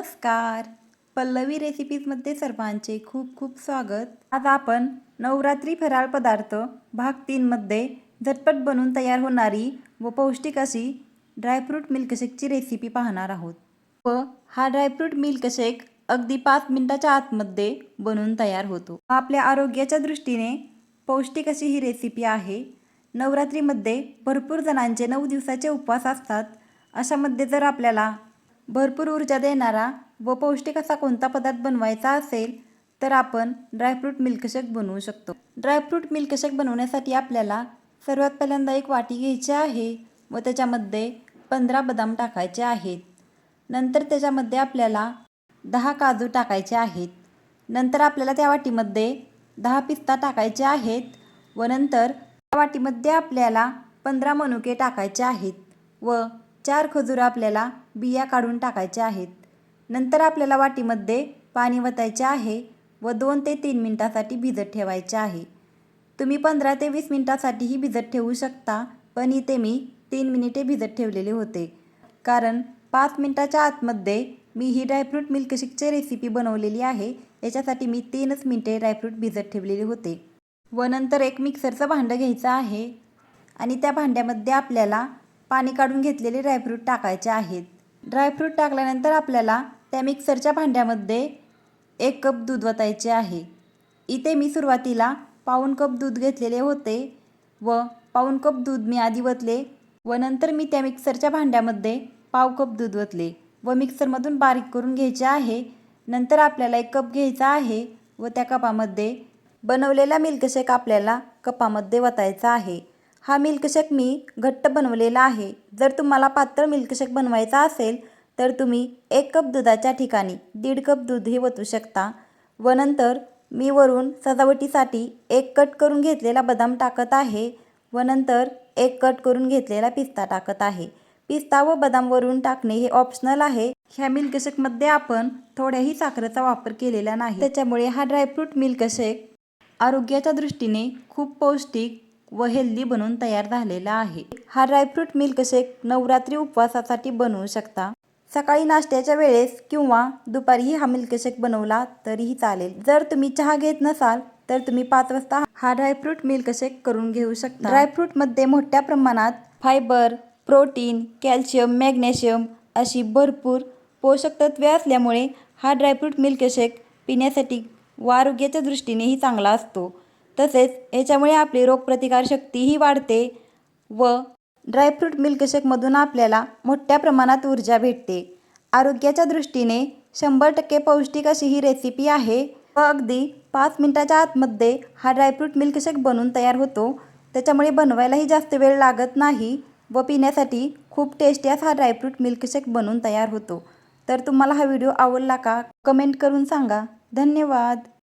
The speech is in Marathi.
नमस्कार. पल्लवी रेसिपीजमध्ये सर्वांचे खूप खूप स्वागत. आज आपण नवरात्री फराळ पदार्थ भाग 3 मध्ये झटपट बनवून तयार होणारी व पौष्टिक अशी ड्रायफ्रूट मिल्कशेकची रेसिपी पाहणार आहोत. व हा ड्रायफ्रूट मिल्कशेक अगदी 5 मिनिटाच्या आतमध्ये बनवून तयार होतो. आपल्या आरोग्याच्या दृष्टीने पौष्टिक अशी ही रेसिपी आहे. नवरात्रीमध्ये भरपूर जणांचे 9 दिवसाचे उपवास असतात. अशामध्ये जर आपल्याला भरपूर ऊर्जा देणारा व पौष्टिक असा कोणता पदार्थ बनवायचा असेल तर आपण ड्रायफ्रूट मिल्कशेक बनवू शकतो. ड्रायफ्रूट मिल्कशेक बनवण्यासाठी आपल्याला सर्वात पहिल्यांदा एक वाटी घ्यायची आहे व त्याच्यामध्ये 15 बदाम टाकायचे आहेत. नंतर त्याच्यामध्ये आपल्याला 10 काजू टाकायचे आहेत. नंतर आपल्याला त्या वाटीमध्ये 10 पिस्ता टाकायचे आहेत व नंतर त्या वाटीमध्ये आपल्याला 15 मनुके टाकायचे आहेत व 4 खजूर आपल्याला बिया काढून टाकायच्या आहेत. नंतर आपल्याला वाटीमध्ये पाणी वतायचे आहे व 2 ते 3 मिनिटांसाठी भिजत ठेवायचे आहे. तुम्ही 15 ते 20 मिनिटांसाठीही भिजत ठेवू शकता, पण इथे मी 3 मिनिटे भिजत ठेवलेले होते कारण 5 मिनिटाच्या आतमध्ये मी ही ड्रायफ्रूट मिल्कशेकची रेसिपी बनवलेली आहे. याच्यासाठी मी 3च मिनिटे ड्रायफ्रूट भिजत ठेवलेले होते. व नंतर एक मिक्सरचं भांडं घ्यायचं आहे आणि त्या भांड्यामध्ये आपल्याला पाणी काढून घेतलेले ड्रायफ्रूट टाकायचे आहेत. ड्रायफ्रूट टाकल्यानंतर आपल्याला त्या मिक्सरच्या भांड्यामध्ये 1 कप दूध वतायचे आहे. इथे मी सुरुवातीला पाऊण कप दूध घेतलेले होते व पाऊण कप दूध मी आधी वतले व नंतर मी त्या मिक्सरच्या भांड्यामध्ये पाव कप दूध वतले व मिक्सरमधून बारीक करून घ्यायचे आहे. नंतर आपल्याला 1 कप घ्यायचा आहे व त्या कपामध्ये बनवलेला मिल्कशेक आपल्याला कपामध्ये वतायचा आहे. हा मिल्कशेक मी घट्ट बनवलेला आहे. जर तुम्हाला पातळ मिल्कशेक बनवायचा असेल तर तुम्ही 1 कप दुधाच्या ठिकाणी 1.5 कप दूधही वतू शकता. व नंतर मी वरून सजावटीसाठी 1 कट करून घेतलेला बदाम टाकत आहे व नंतर 1 कट करून घेतलेला पिस्ता टाकत आहे. पिस्ता व बदाम वरून टाकणे हे ऑप्शनल आहे. ह्या मिल्कशेकमध्ये आपण थोड्याही साखरेचा वापर केलेला नाही. त्याच्यामुळे हा ड्रायफ्रूट मिल्कशेक आरोग्याच्या दृष्टीने खूप पौष्टिक व हेल्दी बनवून तयार झालेला आहे. हा ड्रायफ्रूट मिल्कशेक नवरात्री उपवासासाठी बनवू शकता. सकाळी नाश्त्याच्या वेळेस किंवा दुपारीही हा मिल्कशेक बनवला तरीही चालेल. जर तुम्ही चहा घेत नसाल तर तुम्ही 5 वाजता हा ड्रायफ्रूट मिल्कशेक करून घेऊ शकता. ड्रायफ्रूटमध्ये मोठ्या प्रमाणात फायबर, प्रोटीन, कॅल्शियम, मॅग्नेशियम अशी भरपूर पोषक तत्वे असल्यामुळे हा ड्रायफ्रूट मिल्कशेक पिण्यासाठी व आरोग्याच्या दृष्टीनेही चांगला असतो. तसेच याच्यामुळे आपली रोगप्रतिकारशक्तीही वाढते व ड्रायफ्रूट मिल्कशेकमधून आपल्याला मोठ्या प्रमाणात ऊर्जा भेटते. आरोग्याच्या दृष्टीने 100% पौष्टिक अशी ही रेसिपी आहे व अगदी 5 मिनिटाच्या आतमध्ये हा ड्रायफ्रूट मिल्कशेक बनवून तयार होतो. त्याच्यामुळे बनवायलाही जास्त वेळ लागत नाही व पिण्यासाठी खूप टेस्टी असा हा ड्रायफ्रूट मिल्कशेक बनवून तयार होतो. तर तुम्हाला हा व्हिडिओ आवडला का? कमेंट करून सांगा. धन्यवाद.